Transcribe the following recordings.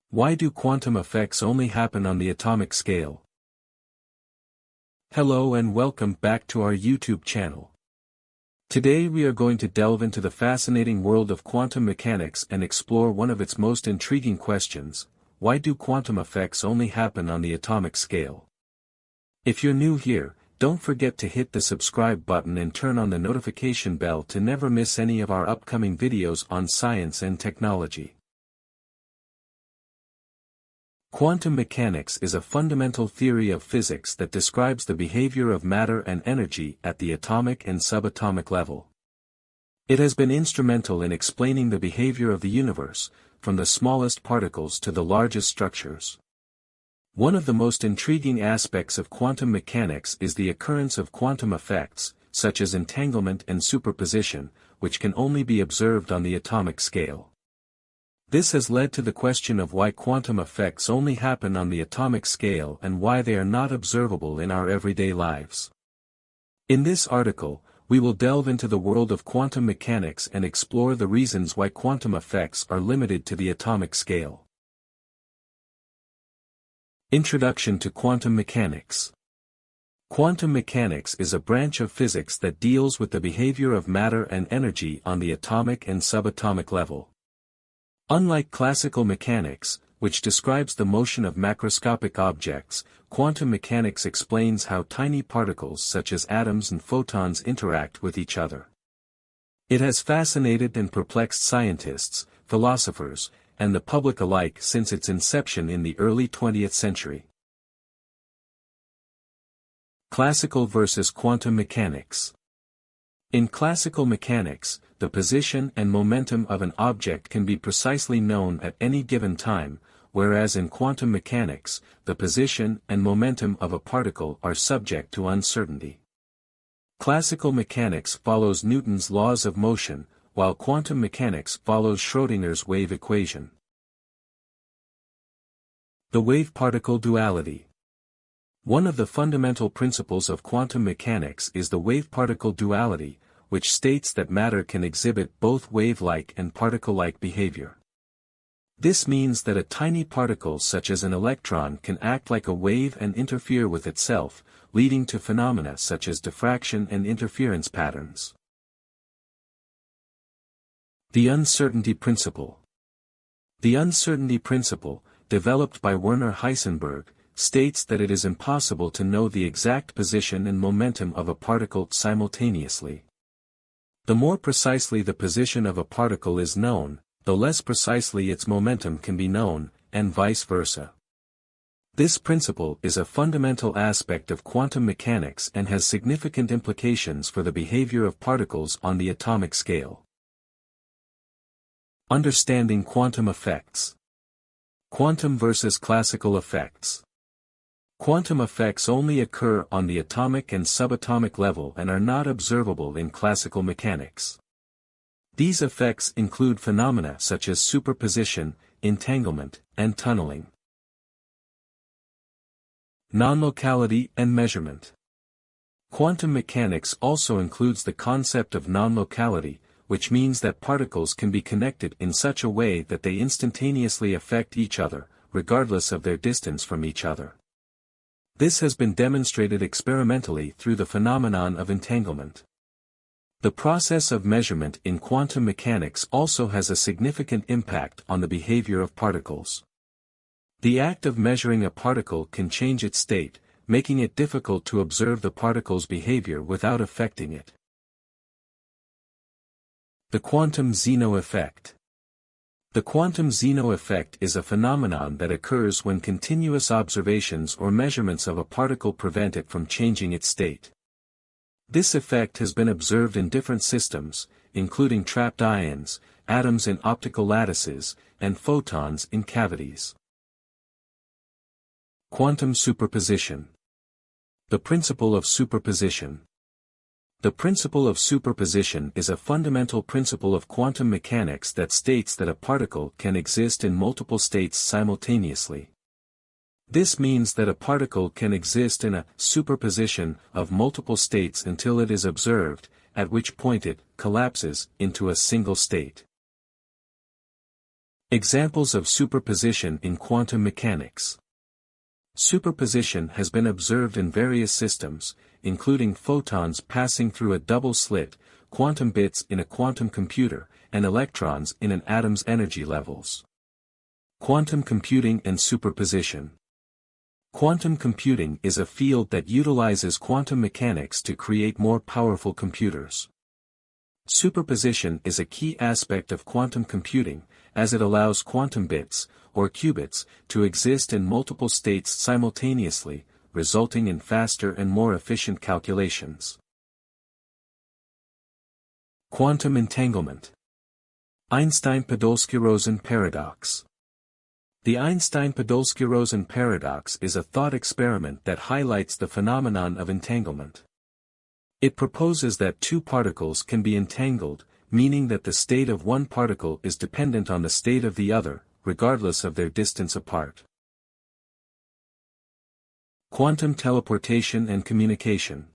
Why do quantum effects only happen on the atomic scale? Hello and welcome back to our YouTube channel. Today we are going to delve into the fascinating world of quantum mechanics and explore one of its most intriguing questions: why do quantum effects only happen on the atomic scale? If you're new here, don't forget to hit the subscribe button and turn on the notification bell to never miss any of our upcoming videos on science and technology. Quantum mechanics is a fundamental theory of physics that describes the behavior of matter and energy at the atomic and subatomic level. It has been instrumental in explaining the behavior of the universe, from the smallest particles to the largest structures. One of the most intriguing aspects of quantum mechanics is the occurrence of quantum effects, such as entanglement and superposition, which can only be observed on the atomic scale. This has led to the question of why quantum effects only happen on the atomic scale and why they are not observable in our everyday lives. In this article, we will delve into the world of quantum mechanics and explore the reasons why quantum effects are limited to the atomic scale. Introduction to quantum mechanics. Quantum mechanics is a branch of physics that deals with the behavior of matter and energy on the atomic and subatomic level. Unlike classical mechanics, which describes the motion of macroscopic objects, quantum mechanics explains how tiny particles such as atoms and photons interact with each other. It has fascinated and perplexed scientists, philosophers, and the public alike since its inception in the early 20th century. Classical versus quantum mechanics. In classical mechanics, the position and momentum of an object can be precisely known at any given time, whereas in quantum mechanics, the position and momentum of a particle are subject to uncertainty. Classical mechanics follows Newton's laws of motion, while quantum mechanics follows Schrödinger's wave equation. The wave-particle duality. One of the fundamental principles of quantum mechanics is the wave-particle duality, which states that matter can exhibit both wave-like and particle-like behavior. This means that a tiny particle such as an electron can act like a wave and interfere with itself, leading to phenomena such as diffraction and interference patterns. The uncertainty principle. The uncertainty principle, developed by Werner Heisenberg, states that it is impossible to know the exact position and momentum of a particle simultaneously. The more precisely the position of a particle is known, the less precisely its momentum can be known, and vice versa. This principle is a fundamental aspect of quantum mechanics and has significant implications for the behavior of particles on the atomic scale. Understanding quantum effects. Quantum versus classical effects. Quantum effects only occur on the atomic and subatomic level and are not observable in classical mechanics. These effects include phenomena such as superposition, entanglement, and tunneling. Nonlocality and measurement. Quantum mechanics also includes the concept of nonlocality, which means that particles can be connected in such a way that they instantaneously affect each other, regardless of their distance from each other. This has been demonstrated experimentally through the phenomenon of entanglement. The process of measurement in quantum mechanics also has a significant impact on the behavior of particles. The act of measuring a particle can change its state, making it difficult to observe the particle's behavior without affecting it. The quantum Xeno effect. The quantum Xeno effect is a phenomenon that occurs when continuous observations or measurements of a particle prevent it from changing its state. This effect has been observed in different systems, including trapped ions, atoms in optical lattices, and photons in cavities. Quantum superposition. The principle of superposition. The principle of superposition is a fundamental principle of quantum mechanics that states that a particle can exist in multiple states simultaneously. This means that a particle can exist in a superposition of multiple states until it is observed, at which point it collapses into a single state. Examples of superposition in quantum mechanics. Superposition has been observed in various systems, including photons passing through a double slit, quantum bits in a quantum computer, and electrons in an atom's energy levels. Quantum computing and superposition. Quantum computing is a field that utilizes quantum mechanics to create more powerful computers. Superposition is a key aspect of quantum computing, as it allows quantum bits, or qubits, to exist in multiple states simultaneously, resulting in faster and more efficient calculations. Quantum entanglement. Einstein-Podolsky-Rosen paradox. The Einstein-Podolsky-Rosen paradox is a thought experiment that highlights the phenomenon of entanglement. It proposes that two particles can be entangled, meaning that the state of one particle is dependent on the state of the other, regardless of their distance apart. Quantum teleportation and communication.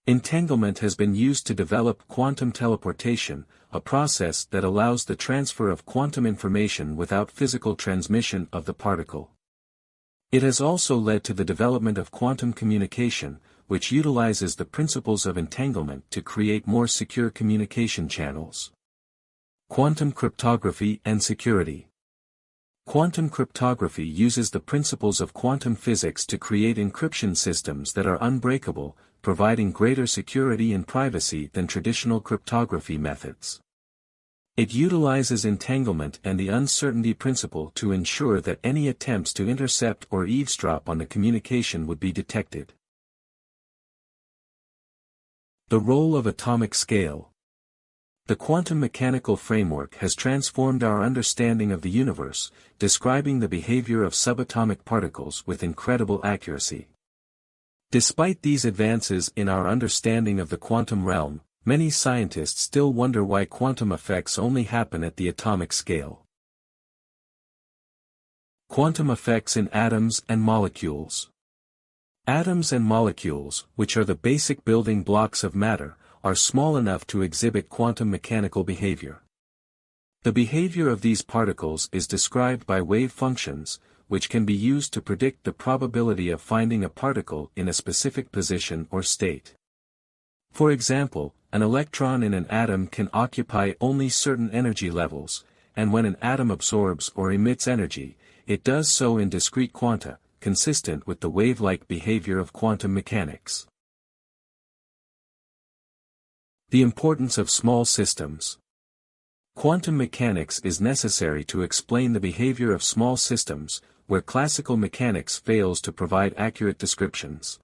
Entanglement has been used to develop quantum teleportation, a process that allows the transfer of quantum information without physical transmission of the particle. It has also led to the development of quantum communication, which utilizes the principles of entanglement to create more secure communication channels. Quantum cryptography and security. Quantum cryptography uses the principles of quantum physics to create encryption systems that are unbreakable, providing greater security and privacy than traditional cryptography methods. It utilizes entanglement and the uncertainty principle to ensure that any attempts to intercept or eavesdrop on the communication would be detected. The role of atomic scale. The quantum mechanical framework has transformed our understanding of the universe, describing the behavior of subatomic particles with incredible accuracy. Despite these advances in our understanding of the quantum realm, many scientists still wonder why quantum effects only happen at the atomic scale. Quantum effects in atoms and molecules. Atoms and molecules, which are the basic building blocks of matter, are small enough to exhibit quantum mechanical behavior. The behavior of these particles is described by wave functions, which can be used to predict the probability of finding a particle in a specific position or state. For example, an electron in an atom can occupy only certain energy levels, and when an atom absorbs or emits energy, it does so in discrete quanta, consistent with the wave-like behavior of quantum mechanics. The importance of small systems. Quantum mechanics is necessary to explain the behavior of small systems, where classical mechanics fails to provide accurate descriptions.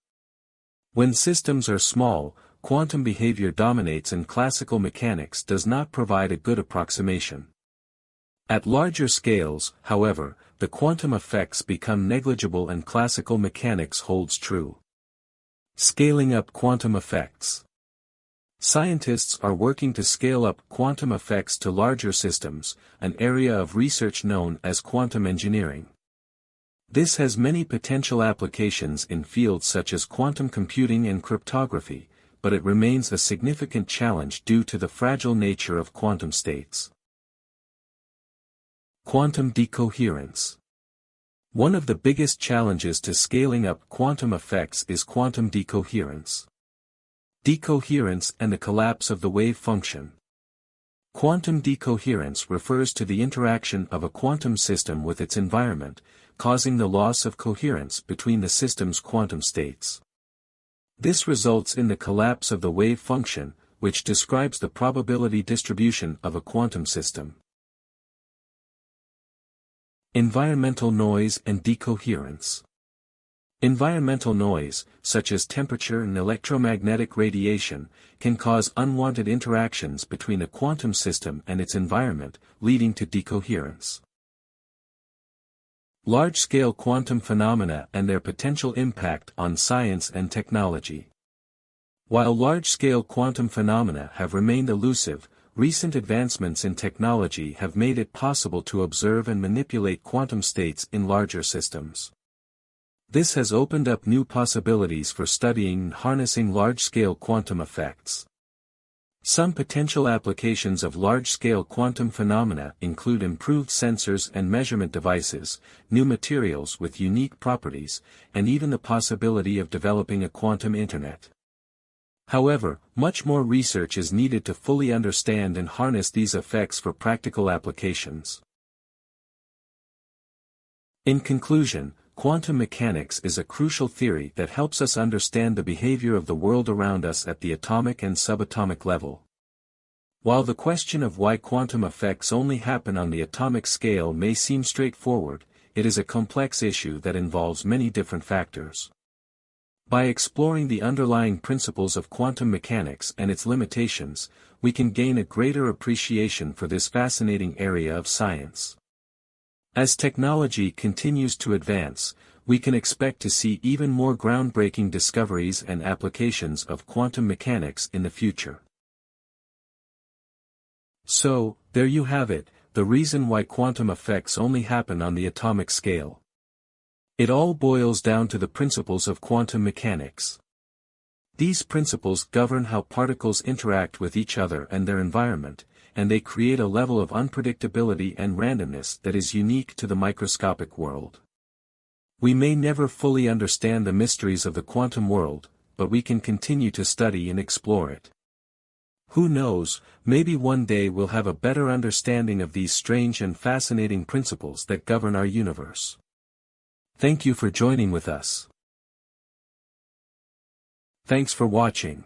When systems are small, quantum behavior dominates and classical mechanics does not provide a good approximation. At larger scales, however, the quantum effects become negligible and classical mechanics holds true. Scaling up quantum effects. Scientists are working to scale up quantum effects to larger systems, an area of research known as quantum engineering. This has many potential applications in fields such as quantum computing and cryptography, but it remains a significant challenge due to the fragile nature of quantum states. Quantum decoherence. One of the biggest challenges to scaling up quantum effects is quantum decoherence. Decoherence and the collapse of the wave function. Quantum decoherence refers to the interaction of a quantum system with its environment, causing the loss of coherence between the system's quantum states. This results in the collapse of the wave function, which describes the probability distribution of a quantum system. Environmental noise and decoherence. Environmental noise, such as temperature and electromagnetic radiation, can cause unwanted interactions between a quantum system and its environment, leading to decoherence. Large-scale quantum phenomena and their potential impact on science and technology. While large-scale quantum phenomena have remained elusive, recent advancements in technology have made it possible to observe and manipulate quantum states in larger systems. This has opened up new possibilities for studying and harnessing large-scale quantum effects. Some potential applications of large-scale quantum phenomena include improved sensors and measurement devices, new materials with unique properties, and even the possibility of developing a quantum internet. However, much more research is needed to fully understand and harness these effects for practical applications. In conclusion, quantum mechanics is a crucial theory that helps us understand the behavior of the world around us at the atomic and subatomic level. While the question of why quantum effects only happen on the atomic scale may seem straightforward, it is a complex issue that involves many different factors. By exploring the underlying principles of quantum mechanics and its limitations, we can gain a greater appreciation for this fascinating area of science. As technology continues to advance, we can expect to see even more groundbreaking discoveries and applications of quantum mechanics in the future. So, there you have it, the reason why quantum effects only happen on the atomic scale. It all boils down to the principles of quantum mechanics. These principles govern how particles interact with each other and their environment, and they create a level of unpredictability and randomness that is unique to the microscopic world. We may never fully understand the mysteries of the quantum world, but we can continue to study and explore it. Who knows, maybe one day we'll have a better understanding of these strange and fascinating principles that govern our universe. Thank you for joining with us. Thanks for watching.